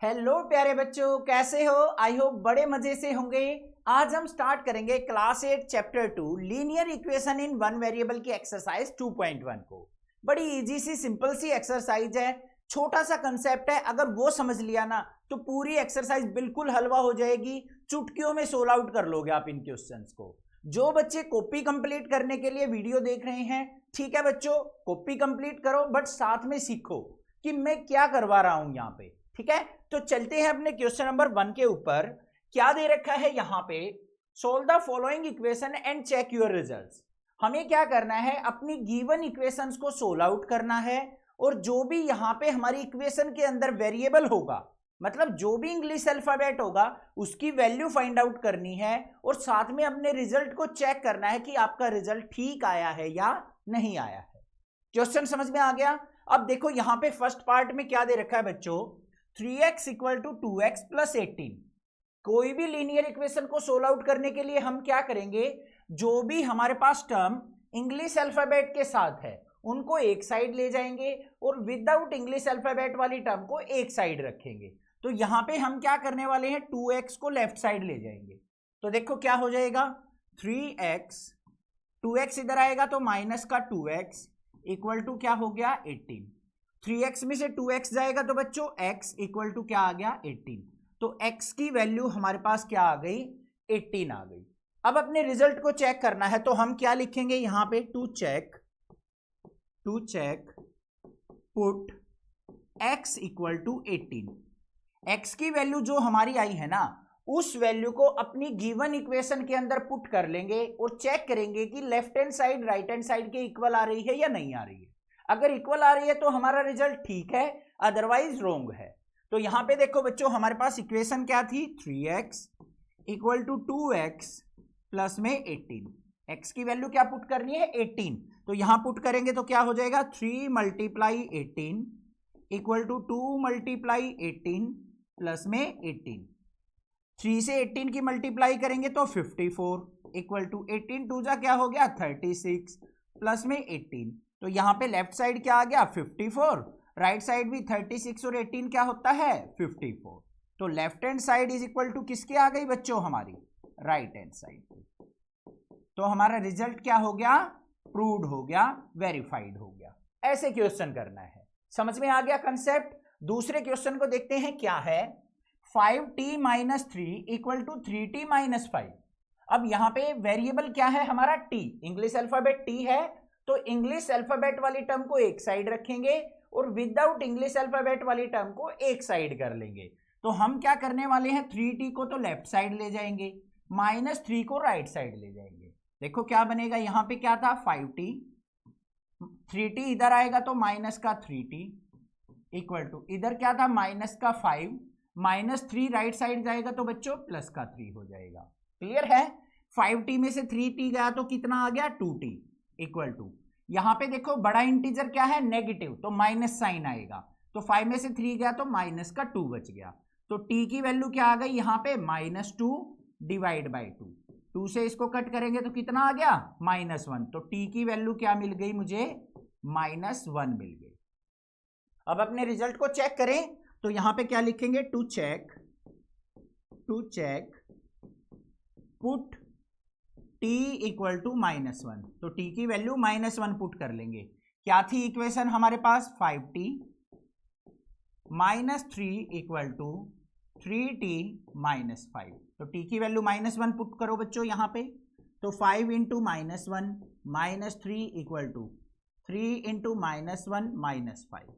Hello प्यारे बच्चों, कैसे हो? आई होप बड़े मजे से होंगे। आज हम स्टार्ट करेंगे class 8 chapter 2 linear equation in one variable की एक्सरसाइज 2.1 को। बड़ी इजी सी सिंपल सी एक्सरसाइज है, छोटा सा कंसेप्ट है। अगर वो समझ लिया ना तो पूरी एक्सरसाइज बिल्कुल हलवा हो जाएगी। चुटकियों में सोल्व आउट कर लोगे आप इन क्वेश्चंस को। जो बच्चे कॉपी कंप्लीट करने के लिए वीडियो देख रहे हैं, ठीक है बच्चों, कॉपी कंप्लीट करो बट साथ में सीखो कि मैं क्या करवा रहा हूं यहाँ पे। ठीक है, तो चलते हैं अपने क्वेश्चन नंबर 1 के ऊपर। क्या दे रखा है यहाँ पे? Solve the following equation and check your results. हमें क्या करना है? अपनी गिवन इक्वेशंस को सोल्व आउट करना है और जो भी यहाँ पे हमारी इक्वेशन के अंदर वेरिएबल होगा, मतलब जो भी इंग्लिश अल्फाबेट होगा, उसकी वैल्यू फाइंड आउट करनी है और साथ में अपने रिजल्ट को चेक करना है कि आपका रिजल्ट ठीक आया है या नहीं आया है। क्वेश्चन समझ में आ गया? अब देखो यहाँ पे फर्स्ट पार्ट में क्या दे रखा है बच्चों, 3x equal to 2x plus 18। कोई भी लीनियर इक्वेशन को सोल्व आउट करने के लिए हम क्या करेंगे? जो भी हमारे पास टर्म इंग्लिश अल्फाबेट के साथ है उनको एक साइड ले जाएंगे और विदाउट इंग्लिश अल्फाबेट वाली टर्म को एक साइड रखेंगे। तो यहां पे हम क्या करने वाले हैं? 2x को लेफ्ट साइड ले जाएंगे। तो देखो क्या हो जाएगा, 3x, 2x इधर आएगा तो माइनस का 2x इक्वल टू क्या हो गया, 18। 3x में से 2x जाएगा तो बच्चों x इक्वल टू क्या आ गया, 18। तो x की वैल्यू हमारे पास क्या आ गई, 18 आ गई। अब अपने रिजल्ट को चेक करना है तो हम क्या लिखेंगे यहां पे, to check put x equal to 18। x की वैल्यू जो हमारी आई है ना, उस वैल्यू को अपनी गिवन इक्वेशन के अंदर पुट कर लेंगे और चेक करेंगे कि left hand side right hand side के इक्वल आ रही है या नहीं आ रही है। अगर इक्वल आ रही है तो हमारा रिजल्ट ठीक है, अदरवाइज रॉन्ग है। तो यहां पे देखो बच्चों, हमारे पास इक्वेशन क्या थी, 3x equal to 2x plus में 18। x की वैल्यू क्या पुट करनी है, 18। तो यहां पुट करेंगे तो क्या हो जाएगा, 3 multiply 18 equal to 2 multiply 18 plus में 18। 3 से 18 की मल्टीप्लाई करेंगे तो 54 इक्वल टू 18 टू जा क्या हो गया, 36 प्लस में 18। तो यहां पे लेफ्ट साइड क्या आ गया, 54, राइट साइड भी 36 और 18 क्या होता है, 54। तो left hand side is equal to किसके आ गई बच्चों, हमारी राइट हैंड साइड। तो हमारा रिजल्ट क्या हो गया, प्रूव्ड हो गया, वेरीफाइड हो गया। ऐसे क्वेश्चन करना है। समझ में आ गया कंसेप्ट? दूसरे क्वेश्चन को देखते हैं, क्या है, 5t minus 3 equal to 3t minus 5। अब यहां पे वेरिएबल क्या है हमारा, t, इंग्लिश अल्फाबेट t है। तो इंग्लिश अल्फाबेट वाली टर्म को एक साइड रखेंगे और विदाउट इंग्लिश अल्फाबेट वाली टर्म को एक साइड कर लेंगे। तो हम क्या करने वाले हैं, 3t को तो लेफ्ट साइड ले जाएंगे, माइनस 3 को राइट साइड ले जाएंगे। देखो क्या बनेगा, यहां पे क्या था, 5t, 3t इधर आएगा तो माइनस का 3t इक्वल टू इधर क्या था, माइनस का 5, माइनस 3 राइट साइड जाएगा तो बच्चों प्लस का 3 हो जाएगा। क्लियर है? 5t में से 3t गया तो कितना आ गया, 2t इक्वल टू, यहां पे देखो बड़ा इंटीजर क्या है, नेगेटिव, तो माइनस साइन आएगा। तो 5 में से 3 गया तो माइनस का 2 बच गया। तो t की वैल्यू क्या आ गई यहां पे, -2 डिवाइड बाई 2। 2 से इसको कट करेंगे तो कितना आ गया, -1। तो t की वैल्यू क्या मिल गई मुझे, -1 मिल गई। अब अपने रिजल्ट को चेक करें तो यहां पे क्या लिखेंगे, to check put t equal to -1। तो t की वैल्यू -1 पुट कर लेंगे। क्या थी इक्वेशन हमारे पास, 5t minus 3 equal to 3t minus 5। तो t की वैल्यू -1 पुट करो बच्चों यहां पे। तो 5 into -1 minus 3 equal to 3 into -1 minus 5।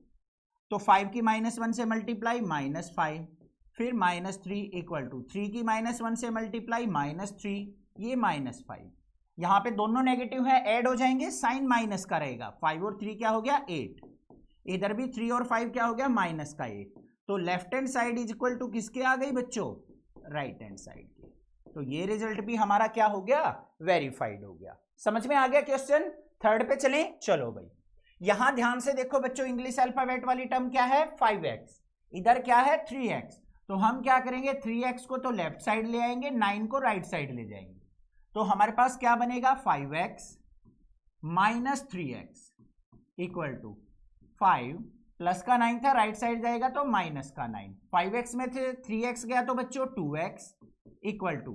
तो 5 की -1 से मल्टीप्लाई -5, फिर -3 इक्वल टू 3 की -1 से मल्टीप्लाई -3, ये -5। यहां पे दोनों नेगेटिव है, ऐड हो जाएंगे, साइन माइनस का रहेगा। 5 और 3 क्या हो गया, 8। इधर भी 3 और 5 क्या हो गया, माइनस का 8। तो left hand side is equal to किसके आ गई बच्चों, राइट हैंड साइड के। तो ये रिजल्ट भी हमारा क्या हो गया, वेरीफाइड हो गया। समझ में आ गया क्वेश्चन? थर्ड पे चलें, चलो भाई। यहां ध्यान से देखो बच्चों, इंग्लिश अल्फाबेट वाली टर्म क्या है, 5x, इधर क्या है 3x। तो हम क्या करेंगे, 3x को तो लेफ्ट साइड ले आएंगे, 9 को राइट साइड ले जाएंगे। तो हमारे पास क्या बनेगा, 5x minus 3x equal to 5 plus का 9 था, राइट साइड जाएगा तो माइनस का 9, 5x में थे 3x गया तो बच्चों 2x इक्वल टू,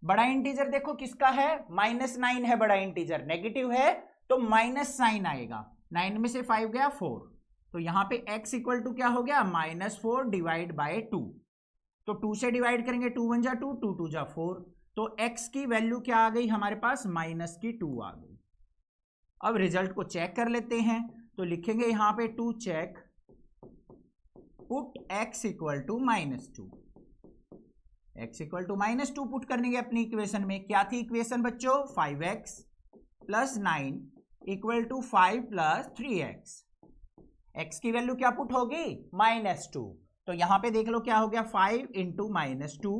बड़ा इंटीजर देखो किसका है, -9 है, बड़ा इंटीजर नेगेटिव है तो माइनस साइन आएगा, 9 में से 5 गया 4, तो यहां पे x इक्वल टू क्या हो गया, -4 डिवाइड बाय 2, तो 2 से डिवाइड करेंगे, 2 1 जा 2, 2 2 जा 4, तो x की वैल्यू क्या आ गई हमारे पास, -2 आ गई। अब रिजल्ट को चेक कर लेते हैं, तो लिखेंगे यहां पे to check put x equal to -2, x equal to -2 put करने के अपनी इक्वेशन में, क्या थी इक्वेशन बच्चों, 5x plus 9 equal to 5 plus 3x, x की वैल्यू क्या पुट होगी, -2, तो यहां पे देख लो क्या हो गया, 5 इंटू -2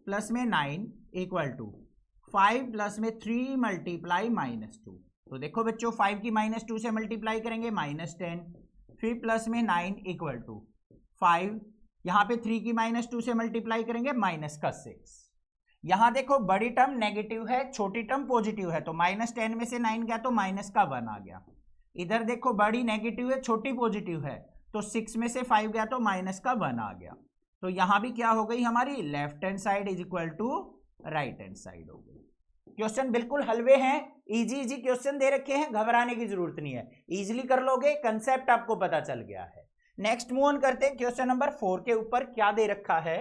प्लस में 9 इक्वल टू 5 प्लस में 3 मल्टीप्लाई -2, तो देखो बच्चों 5 की -2 से मल्टीप्लाई करेंगे -10, फिर प्लस में 9 इक्वल टू 5, यहां पे 3 की -2 से मल्टीप्लाई करेंगे -6, यहां देखो बड़ी टर्म नेगेटिव है, छोटी टर्म पॉजिटिव है, तो -10 में से 9 गया तो -1 आ गया, इधर देखो बड़ी नेगेटिव है, छोटी पॉजिटिव है, तो 6 में से 5 गया तो -1 आ गया, तो यहां भी क्या हो गई हमारी, left hand side is equal to right hand side हो गई। क्वेश्चन बिल्कुल हलवे हैं, इजी क्वेश्चन दे रखे हैं, घबराने की जरूरत नहीं है, इजीली कर लोगे, कंसेप्ट आपको पता चल गया है। नेक्स्ट मूव ऑन करते हैं क्वेश्चन नंबर 4 के ऊपर, क्या दे रखा है,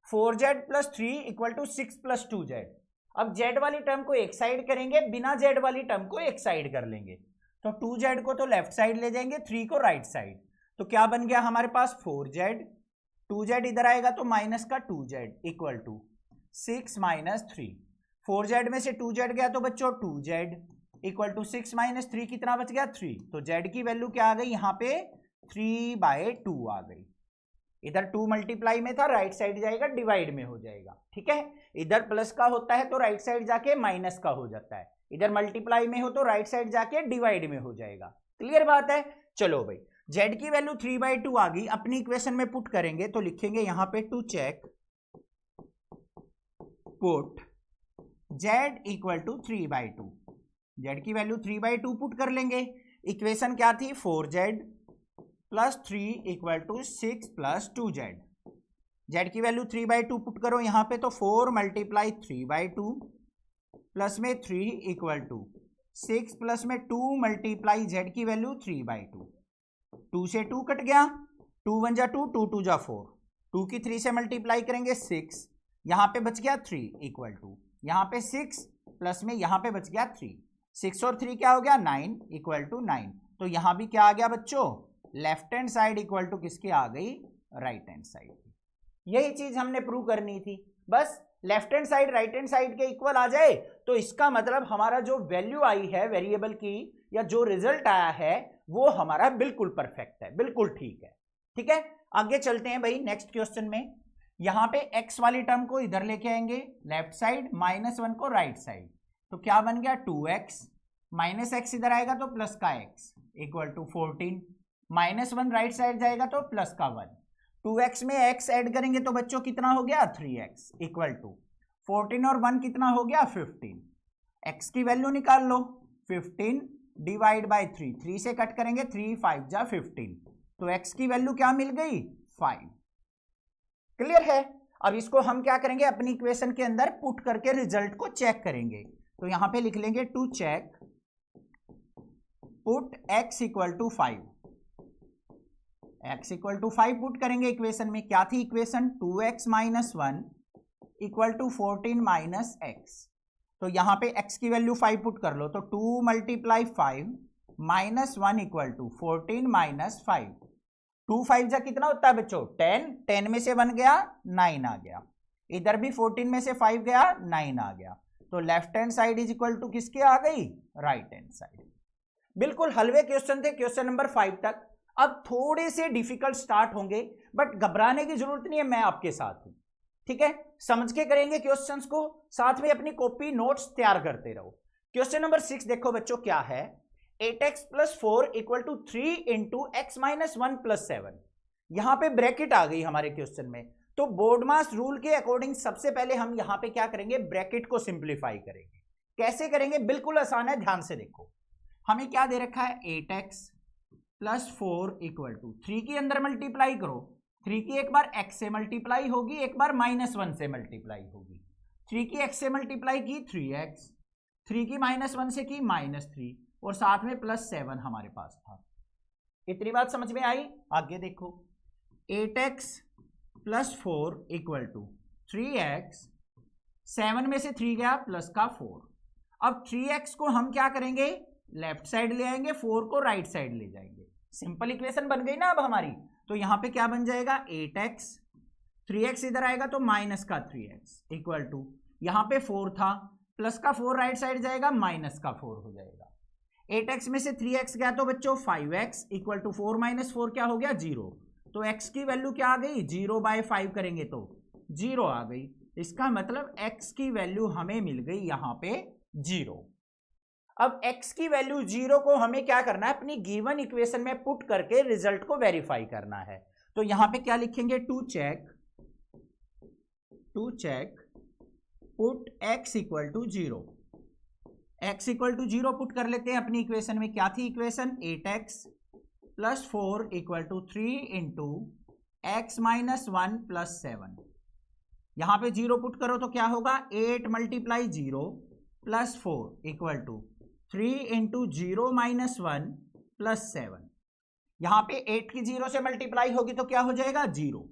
4z plus 3 equal to 6 plus 2z, अब z वाली टर्म को एक साइड करेंगे, बिना z वाली टर्म को एक साइड कर लेंगे, तो 2z को तो लेफ्ट साइड ले जाएंगे, 3 को राइट साइड, तो क्या बन गया हमारे पास 4z, 2z इधर आएगा तो माइनस का 2z equal to 6 minus 3, 4z में से 2z गया तो बच्चों 2z इक्वल टू 6 माइनस 3 कितना बच गया 3, तो z की वैल्यू क्या आ गई यहाँ पे 3/2 आ गई, इधर 2 मल्टीप्लाई में था, राइट साइड जाएगा डिवाइड में हो जाएगा, ठीक है, इधर प्लस का होता है तो राइट साइड जाके माइनस का हो जाता है, इधर मल्टीप्लाई में हो तो राइट साइड जाके डिवाइड में हो जाएगा, क्लियर बात है। चलो भाई z की वैल्यू 3/2 आ गई, अपनी इक्वेशन में पुट करेंगे तो लिखेंगे यहां पे to check put z equal to 3/2, z की वैल्यू 3/2 पुट कर लेंगे, इक्वेशन क्या थी 4z plus 3 equal to 6 plus 2z, z की वैल्यू 3/2 पुट करो यहां पे, तो 4 मल्टीप्लाई 3/2 प्लस में 3 इक्वल टू 6 प्लस में 2 मल्टीप्लाई z की वैल्यू 3/2, 2 से 2 कट गया, 2 1 जा 2, 2 2 जा 4, 2 की 3 से मल्टीप्लाई करेंगे 6, यहां पे बच गया 3 इक्वल टू, यहां पे 6 प्लस में यहां पे बच गया 3, 6 और 3 क्या हो गया 9 इक्वल टू 9, तो यहां भी क्या आ गया बच्चों, left hand side equal to किसकी आ गई, राइट हैंड साइड की। यही चीज हमने प्रूव करनी थी, बस left hand side right hand side के इक्वल आ जाए तो इसका मतलब हमारा जो वैल्यू आई है वेरिएबल की या जो रिजल्ट आया है वो हमारा बिल्कुल परफेक्ट है, बिल्कुल ठीक है, ठीक है। आगे चलते हैं भाई नेक्स्ट क्वेश्चन में, यहां पे x वाली टर्म को इधर लेके आएंगे लेफ्ट साइड, -1 को राइट साइड, तो क्या बन गया 2x, माइनस x इधर आएगा तो प्लस का x equal to 14, -1 right side जाएगा तो प्लस का 1, 2x में x ऐड करेंगे तो बच्चों कितना हो गया 3x इक्वल टू 14 और 1 कितना हो गया 15, x की वैल्यू निकाल लो, 15 डिवाइड बाय 3, 3 से कट करेंगे 3 5 जा 15, तो x की वैल्यू क्या मिल गई 5, क्लियर है। अब इसको हम क्या करेंगे अपनी इक्वेशन के अंदर पुट करके रिजल्ट को चेक करेंगे, तो यहां पे लिख लेंगे to check put x equal to 5, x equal to 5 put करेंगे इक्वेशन में, क्या थी equation 2x minus 1 equal to 14 minus x, तो यहां पे x की वैल्यू 5 पुट कर लो, तो 2 multiply 5 minus 1 equal to 14 minus 5, 2 5 जा कितना होता है बच्चों 10, 10 में से 1 गया 9 आ गया, इधर भी 14 में से 5 गया 9 आ गया, तो left hand side is equal to किसके आ गई राइट हैंड साइड। बिल्कुल हलवे क्वेश्चन थे क्वेश्चन नंबर 5 तक, अब थोड़े से डिफिकल्ट स्टार्ट होंगे बट घबराने की जरूरत नहीं है, मैं आपके साथ हूं, ठीक है, समझ के करेंगे क्वेश्चंस को, साथ में अपनी कॉपी नोट्स तैयार करते रहो। क्वेश्चन नंबर 6 देखो बच्चों क्या है, 8x plus 4 equal to 3 into x minus 1 plus 7, यहां पे ब्रैकेट आ गई हमारे क्वेश्चन में, तो बोर्डमास रूल के अकॉर्डिंग सबसे पहले हम यहां पे क्या करेंगे ब्रैकेट को सिंप्लीफाई करेंगे, कैसे करेंगे बिल्कुल आसान है, ध्यान से देखो, हमें क्या दे रखा है 8x प्लस 4 इक्वल टू 3 के अंदर मल्टीप्लाई करो, 3 की एक बार x से मल्टीप्लाई होगी, एक बार -1 से मल्टीप्लाई होगी। 3 की x से मल्टीप्लाई की 3x, 3 की -1 से की -3 और साथ में +7 हमारे पास था। इतनी बात समझ में आई? आगे देखो, 8x + 4 इक्वल टू 3x, 7 में से 3 गया प्लस का 4। अब 3x को हम क्या करेंगे, लेफ्ट साइड ले आएंगे, 4 को राइट साइड ले जाएंगे। सिंपल इक्वेशन बन गई ना अब हमारी। तो यहां पे क्या बन जाएगा, 8x, 3x इधर आएगा तो माइनस का 3x इक्वल टू, यहां पे 4 था, प्लस का 4 राइट साइड जाएगा, माइनस का 4 हो जाएगा। 8x में से 3x गया तो बच्चों 5x इक्वल टू 4 - 4 क्या हो गया, 0। तो x की वैल्यू क्या आ गई, 0/5 करेंगे तो 0 आ गई। इसका मतलब x की वैल्यू हमें मिल गई यहां पे 0। अब x की वैल्यू 0 को हमें क्या करना है, अपनी गिवन इक्वेशन में पुट करके रिजल्ट को वेरीफाई करना है। तो यहां पे क्या लिखेंगे, to check put x equal to 0, x equal to 0 put कर लेते हैं अपनी इक्वेशन में। क्या थी equation, 8x + 4 equal to 3 into x - 1 + 7। यहां पे 0 पुट करो तो क्या होगा, 8 × 0 + 4 इक्वल टू 3 इंटू 0 - 1 + 7। यहां पे 8 की 0 से मल्टीप्लाई होगी तो क्या हो जाएगा, 0,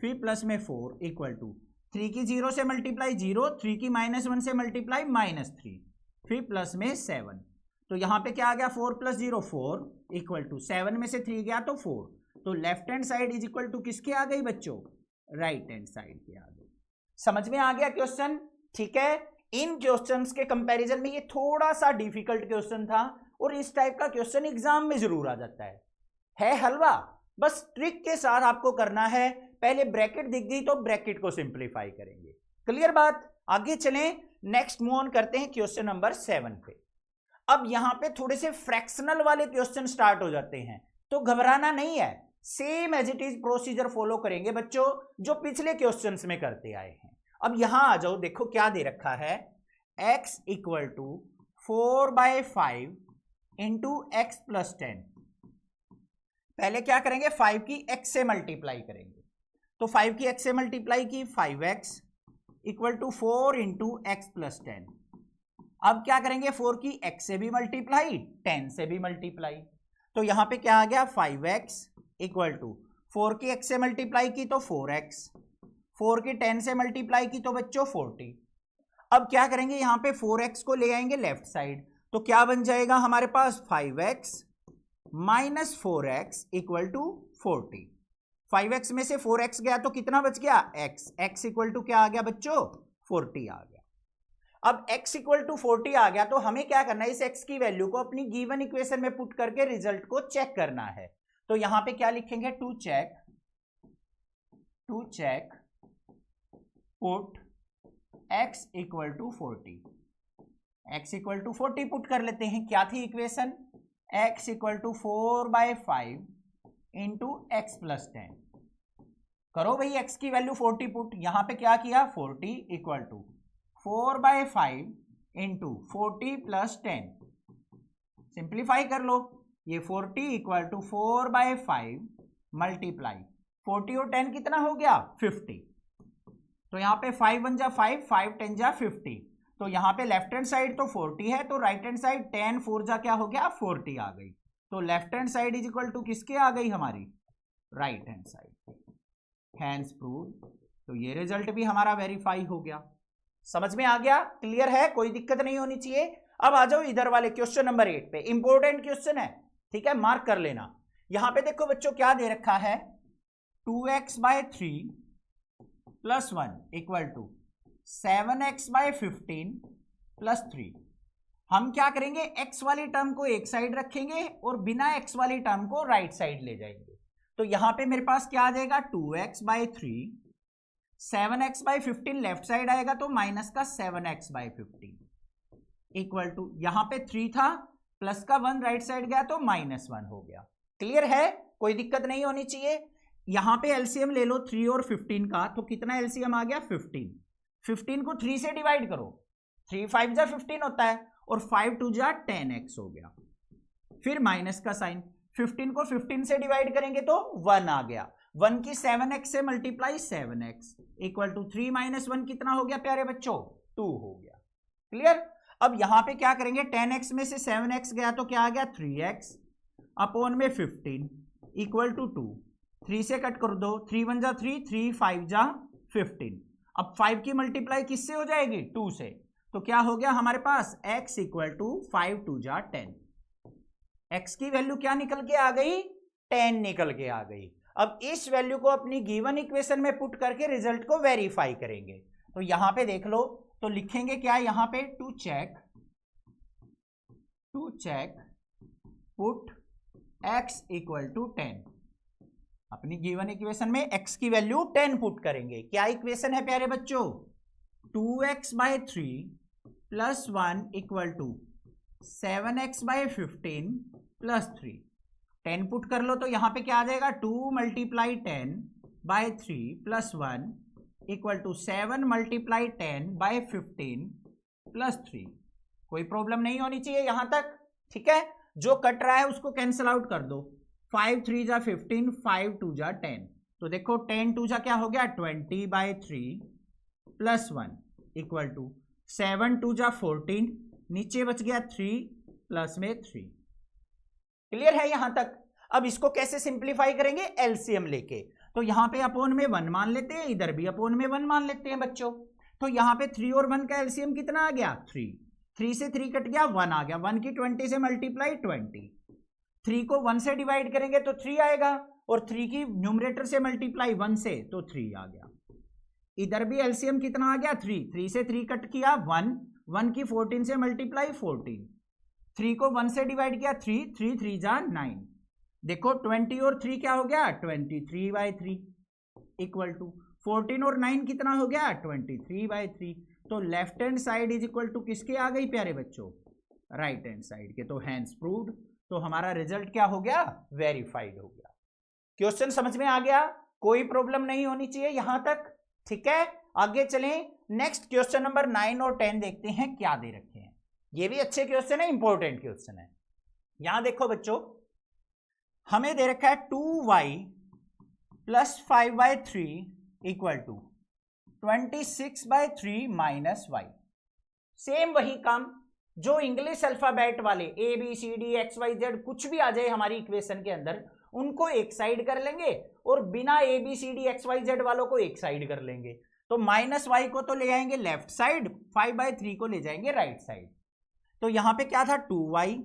फिर प्लस में 4 इक्वल टू 3 की 0 से मल्टीप्लाई 0, 3 की -1 से मल्टीप्लाई -3, फिर प्लस में 7। तो यहां पे क्या आ गया, 4 + 0 4 इक्वल टू 7 में से 3 गया तो 4। तो left hand side is equal to किसके आ गई बच्चों, राइट हैंड साइड के आ गई। समझ में आ गया क्वेश्चन? ठीक है, इन क्वेश्चंस के कंपैरिजन में ये थोड़ा सा डिफिकल्ट क्वेश्चन था और इस टाइप का क्वेश्चन एग्जाम में जरूर आ जाता है हलवा। बस ट्रिक के साथ आपको करना है, पहले ब्रैकेट दिख गई तो ब्रैकेट को सिंप्लीफाई करेंगे। क्लियर बात? आगे चलें, नेक्स्ट मूव ऑन करते हैं क्वेश्चन नंबर 7 पे। अब यहां पे थोड़े से फ्रैक्शनल वाले क्वेश्चन स्टार्ट हो जाते हैं, तो घबराना नहीं है, same as it is procedure follow करेंगे बच्चों जो पिछले क्वेश्चंस में करते आए हैं। अब यहां आ जाओ, देखो क्या दे रखा है, x equal to 4/5 into x + 10। पहले क्या करेंगे, 5 की x से मल्टीप्लाई करेंगे। तो 5 की x से मल्टीप्लाई की 5x equal to 4 into x + 10। अब क्या करेंगे, 4 की x से भी मल्टीप्लाई, 10 से भी मल्टीप्लाई। तो यहां पे क्या आ गया, 5x इक्वल टू 4 की x से मल्टीप्लाई की तो 4x, 4 की 10 से मल्टीप्लाई की तो बच्चों 40। अब क्या करेंगे, यहां पे 4x को ले आएंगे लेफ्ट साइड, तो क्या बन जाएगा हमारे पास, 5x - 4x equal to 40। 5x में से 4x गया तो कितना बच गया, x इक्वल टू क्या आ गया बच्चों, 40 आ गया। अब x इक्वल टू 40 आ गया तो हमें क्या करना है, इस x की वैल्यू को अपनी गिवन इक्वेशन में पुट करके रिजल्ट को चेक करना है। तो यहां पे क्या लिखेंगे, to check put x equal to 40, x equal to 40 put कर लेते हैं। क्या थी equation, x equal to 4/5 into x + 10। करो भाई, x की वैल्यू 40 पुट, यहां पे क्या किया, 40 इक्वल टू 4/5 इंटू 40 + 10। सिंप्लीफाई कर लो, ये 40 इक्वल टू 4/5 मल्टीप्लाई 40 और 10 कितना हो गया, 50। तो यहां पे 5 1 जा 5, 5 10 जा 50। तो यहां पे लेफ्ट हैंड साइड तो 40 है, तो राइट हैंड साइड 10 4 जा क्या हो गया, 40 आ गई। तो left hand side is equal to किसके आ गई हमारी, right hand side. Hence prove. तो ये रिजल्ट भी हमारा वेरीफाई हो गया। समझ में आ गया? क्लियर है? कोई दिक्कत नहीं होनी चाहिए। अब आ जाओ इधर वाले क्वेश्चन नंबर 8 पे। इंपॉर्टेंट क्वेश्चन है, ठीक है, मार्क कर लेना। यहां पे देखो बच्चों क्या दे रखा है, 2x/3 + 1 इक्वल टू 7x/15 + 3। हम क्या करेंगे, x वाली टर्म को एक साइड रखेंगे और बिना x वाली टर्म को राइट साइड ले जाएंगे। तो यहां पे मेरे पास क्या आ जाएगा, 2x/3, 7x/15 लेफ्ट साइड आएगा तो माइनस का 7x/15 इक्वल टू, यहां पे 3 था, प्लस का 1 राइट साइड गया तो -1 हो गया। क्लियर है? कोई दिक्कत नहीं होनी चाहिए। यहां पे एलसीएम ले लो 3 और 15 का, तो कितना एलसीएम आ गया, 15। 15 को 3 से डिवाइड करो, 3 5 जा 15 होता है, और 5 2 जा 10x हो गया। फिर माइनस का साइन, 15 को 15 से डिवाइड करेंगे तो 1 आ गया, 1 की 7x से multiply 7x equal to 3 minus 1 कितना हो गया प्यारे बच्चों, 2 हो गया। क्लियर। अब यहां पे क्या करेंगे, 10x में से 7x गया तो क्या आ गया 3x अपॉन में 15 इक्वल टू 2, 3 से कट कर दो, 3 1 जा 3, 3 5 जा 15। अब 5 की मल्टीप्लाई किससे हो जाएगी, 2 से, तो क्या हो गया हमारे पास x इक्वल टू 5 2 जा 10। x की वैल्यू क्या निकल के आ गई, 10 निकल के आ गई। अब इस वैल्यू को अपनी गिवन इक्वेशन में पुट करके रिजल्ट को वेरीफाई करेंगे। तो यहां पे देख लो, तो लिखेंगे क्या यहां पे, to check put x equal to 10। अपनी गिवन इक्वेशन में x की वैल्यू 10 पुट करेंगे। क्या इक्वेशन है प्यारे बच्चों, 2x by 3 plus 1 equal to 7x by 15 plus 3। 10 पुट कर लो तो यहां पे क्या आ जाएगा, 2 multiply 10 by 3 plus 1 equal to 7 multiply 10 by 15 plus 3। कोई प्रॉब्लम नहीं होनी चाहिए यहां तक, ठीक है। जो कट रहा है उसको कैंसिल आउट कर दो, 5 3 जा 15, 5 2 जा 10, तो देखो 10 2 जा क्या हो गया 20 बाय 3 प्लस 1 इक्वल टू 7 2 जा 14, नीचे बच गया 3 प्लस में 3। क्लियर है यहां तक। अब इसको कैसे सिंप्लीफाई करेंगे, एलसीएम लेके, तो यहां पे अपोन में 1 मान लेते हैं, इधर भी अपोन में 1 मान लेते हैं बच्चों। तो यहां पे 3 और 1 का एलसीएम कितना आ गया 3, 3 से 3 कट गया 1 आ गया, 1 की 20 से मल्टीप्लाई 20, 3 को 1 से डिवाइड करेंगे तो 3 आएगा, और 3 की न्यूमरेटर से मल्टीप्लाई 1 से तो 3 आ गया। इधर भी एलसीएम कितना आ गया 3, 3 से 3 कट किया 1, 1 की 14 से मल्टीप्लाई 14, 3 को 1 से डिवाइड किया 3, 3 3 जा 9, देखो 20 और 3 क्या हो गया 23 बाय 3 इक्वल टू 14 और 9 कितना हो गया 23 बाय 3। तो left hand side is equal to किसके आ गई प्यारे बच्चों, राइट हैंड साइड के। तो हैंस प्रूव्ड, तो हमारा रिजल्ट क्या हो गया, वेरीफाइड हो गया। क्वेश्चन समझ में आ गया, कोई प्रॉब्लम नहीं होनी चाहिए यहां तक, ठीक है। आगे चलें, नेक्स्ट क्वेश्चन नंबर 9 और 10 देखते हैं क्या दे रखे हैं। ये भी अच्छे क्वेश्चन है, इंपॉर्टेंट क्वेश्चन है। यहां देखो बच्चों, हमें दे रखा है 2y plus 5/3 equal to 26/3 minus y। Same वही काम जो इंग्लिश अल्फाबेट वाले ABCD XYZ कुछ भी आ जाए हमारी इक्वेशन के अंदर, उनको एक साइड कर लेंगे और बिना ABCD XYZ वालों को एक साइड कर लेंगे। तो माइनस y को तो ले आएंगे लेफ्ट साइड, 5/3 को ले जाएंगे राइट साइड। तो यहां पे क्या था 2y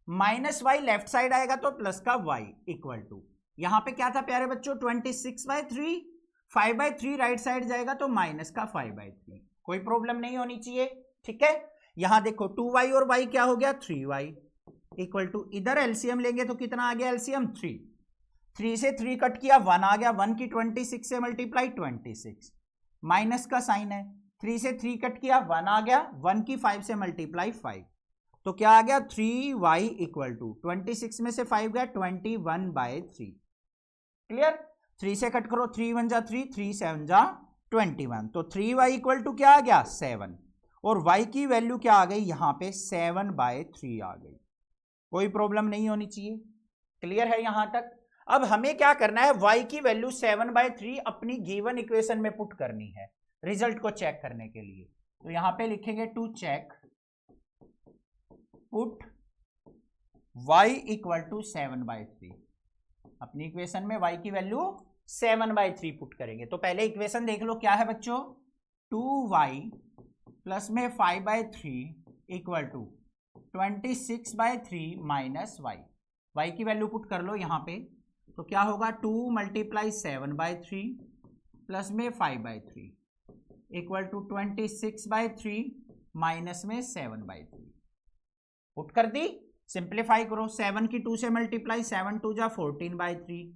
minus y left side आएगा तो प्लस का y इक्वल टू, यहां पे क्या था प्यारे बच्चों 26/3, 5/3 राइट साइड जाएगा तो माइनस का 5/3। कोई प्रॉब्लम नहीं होनी चाहिए, ठीक है। यहां देखो 2y और y क्या हो गया 3y इक्वल टू, इधर एलसीएम लेंगे तो कितना आ गया एलसीएम 3, 3 से 3 कट किया 1 आ गया, 1 की 26 से मल्टीप्लाई 26, माइनस का साइन है, 3 से 3 कट किया 1 आ गया, 1 की 5 से मल्टीप्लाई 5, तो क्या आ गया 3y इक्वल टू 26 में से 5 गया 21/3। क्लियर। 3 से कट करो, 3 1 जा 3, 3 7 जा 21, तो 3y इक्वल टू क्या आ गया 7, और y की वैल्यू क्या आ गई यहां पे 7/3 आ गई। कोई प्रॉब्लम नहीं होनी चाहिए, क्लियर है यहां तक। अब हमें क्या करना है, y की वैल्यू 7/3 अपनी गिवन इक्वेशन में पुट करनी है रिजल्ट को चेक करने के लिए। तो यहां पे लिखेंगे to check put y equal to 7/3। अपनी इक्वेशन में y की वैल्यू 7/3 पुट करेंगे। तो पहले इक्वेशन देख लो क्या है बच्चों, 2y प्लस में 5/3 इक्वल टू 26/3 माइनस y की वैल्यू पुट कर लो यहां पे, तो क्या होगा 2 मल्टीप्लाई 7/3 प्लस में 5/3 इक्वल टू 26/3 माइनस में 7/3। पुट कर दी, सिंप्लीफाई करो, 7 की 2 से मल्टीप्लाई 7 2 जा 14/3,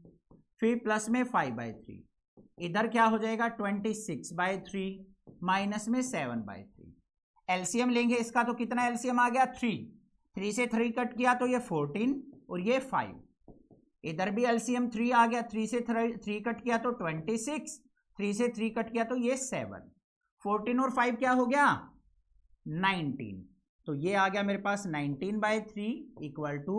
फिर प्लस में 5/3, इधर क्या हो जाएगा 26/3 माइनस में 7/3। एलसीएम लेंगे इसका तो कितना एलसीएम आ गया 3, 3 से 3 कट किया तो ये 14 और ये 5, इधर भी एलसीएम 3 आ गया, 3 से 3 कट किया तो 26, 3 से 3 कट किया तो ये 7, 14 और 5 क्या हो गया 19, तो ये आ गया मेरे पास 19/3 इक्वल टू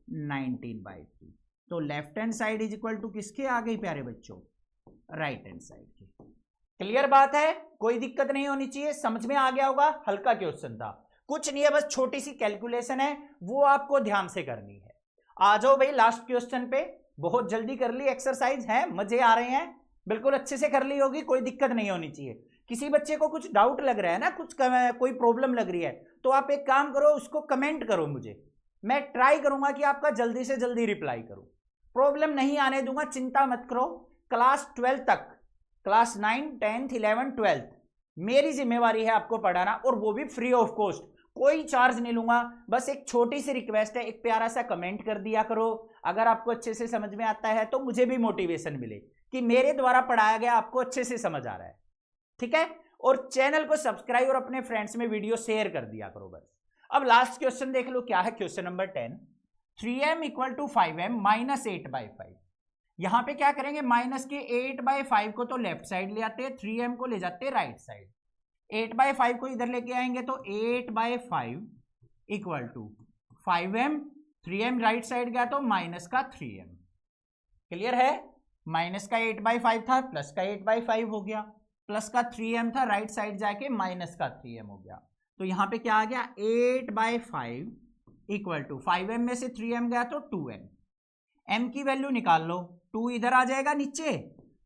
19/3। तो left hand side is equal to किसके आ गई प्यारे बच्चों? राइट हैंड साइड के। क्लियर बात है, कोई दिक्कत नहीं होनी चाहिए, समझ में आ गया होगा। हल्का क्वेश्चन था, कुछ नहीं है, बस छोटी सी कैलकुलेशन है, वो आपको ध्यान से करनी है। आ जाओ भाई लास्ट क्वेश्चन पे, बहुत जल्दी कर ली एक्सरसाइज है, मजे आ रहे हैं, बिल्कुल अच्छे से कर ली होगी, कोई दिक्कत नहीं होनी चाहिए। किसी बच्चे को कुछ डाउट लग रहा है ना, कुछ कोई प्रॉब्लम लग रही है, तो आप एक काम करो, उसको कमेंट करो मुझे, मैं ट्राई करूंगा कि आपका जल्दी से जल्दी रिप्लाई करूं, प्रॉब्लम नहीं आने दूंगा, चिंता मत करो। क्लास 12 तक, क्लास 9, 10th, 11th, 12th मेरी जिम्मेवारी है आपको पढ़ाना, और वो भी फ्री ऑफ कॉस्ट, कोई चार्ज नहीं लूंगा। बस एक छोटी सी रिक्वेस्ट है, एक प्यारा सा कमेंट कर दिया करो, अगर आपको अच्छे से समझ में आता है तो मुझे भी मोटिवेशन मिले कि मेरे द्वारा पढ़ाया गया आपको अच्छे से समझ आ रहा है, ठीक है। और चैनल को सब्सक्राइब और अपने फ्रेंड्स में वीडियो शेयर कर दिया करो बस। अब लास्ट क्वेश्चन देख लो, क्या है question number 10। 3m equal to 5m minus 8/5। यहां पे क्या करेंगे, माइनस के 8/5 को तो लेफ्ट साइड ले आते हैं, 3m को ले जाते हैं राइट साइड, 8/5 को इधर लेके आएंगे तो 8/5 equal to 5m, 3m right side गया तो माइनस का 3m। क्लियर है, माइनस का 8/5 था, प्लस का 8/5 हो गया, प्लस का 3m था, राइट साइड जाके माइनस का 3m हो गया। तो यहां पे क्या आ गया, 8/5 इक्वल टू 5m में से 3m गया तो 2m, m की वैल्यू निकाल लो, 2 इधर आ जाएगा नीचे,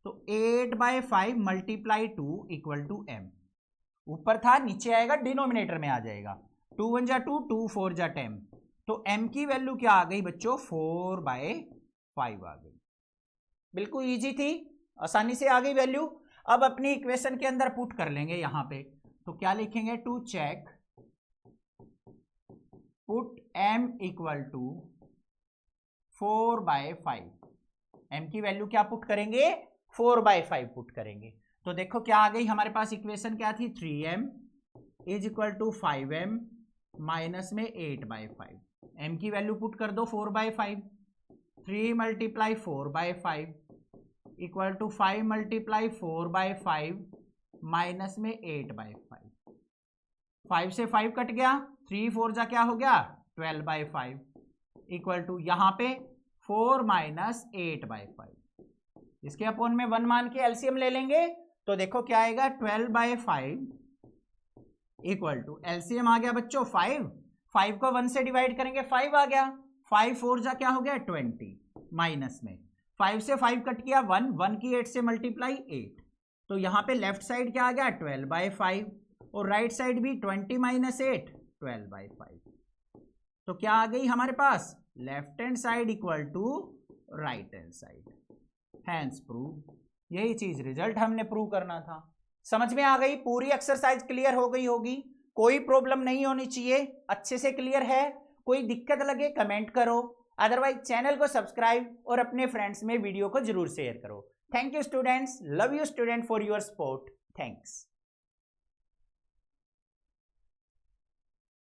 तो 8/5 मल्टीप्लाई 2 इक्वल टू m, ऊपर था नीचे आएगा डिनोमिनेटर में आ जाएगा, 2 1 जा 2, 2 4 जा 10, तो m की वैल्यू क्या आ गई बच्चों, 4/5 आ गई। बिल्कुल इजी थी, आसानी से आ गई वैल्यू। अब अपनी इक्वेशन के अंदर पुट कर लेंगे यहां पे, तो क्या लिखेंगे, to check put m equal to 4/5, m की वैल्यू क्या पुट करेंगे, 4/5 पुट करेंगे। तो देखो क्या आ गई हमारे पास इक्वेशन, क्या थी, 3m is equal to 5m minus में 8/5, m की वैल्यू पुट कर दो 4/5, 3 multiply 4/5 equal to 5 multiply 4/5 minus में 8/5, 5 से 5 कट गया, 3 4 जा क्या हो गया, 12/5 इक्वल टू यहां पे 4 माइनस 8/5, इसके अपोन में 1 मान के एलसीएम ले लेंगे, तो देखो क्या आएगा, 12/5 इक्वल टू एलसीएम आ गया बच्चों 5, 5 को 1 से डिवाइड करेंगे 5 आ गया, 5 4 जा क्या हो गया 20, माइनस में 5 से 5 कट किया 1, 1 की 8 से मल्टीप्लाई 8, तो यहां पे लेफ्ट साइड क्या आ गया 12/5 और राइट साइड भी 20 माइनस 8 12/5, तो क्या आ गई हमारे पास, left hand side equal to right hand side, hence prove. यही चीज रिजल्ट हमने प्रूव करना था। समझ में आ गई, पूरी एक्सरसाइज क्लियर हो गई होगी, कोई प्रॉब्लम नहीं होनी चाहिए, अच्छे से क्लियर है, कोई दिक्कत लगे कमेंट करो, अदरवाइज चैनल को सब्सक्राइब और अपने फ्रेंड्स में वीडियो को जरूर शेयर करो। Thank you students, love you student for your support, thanks.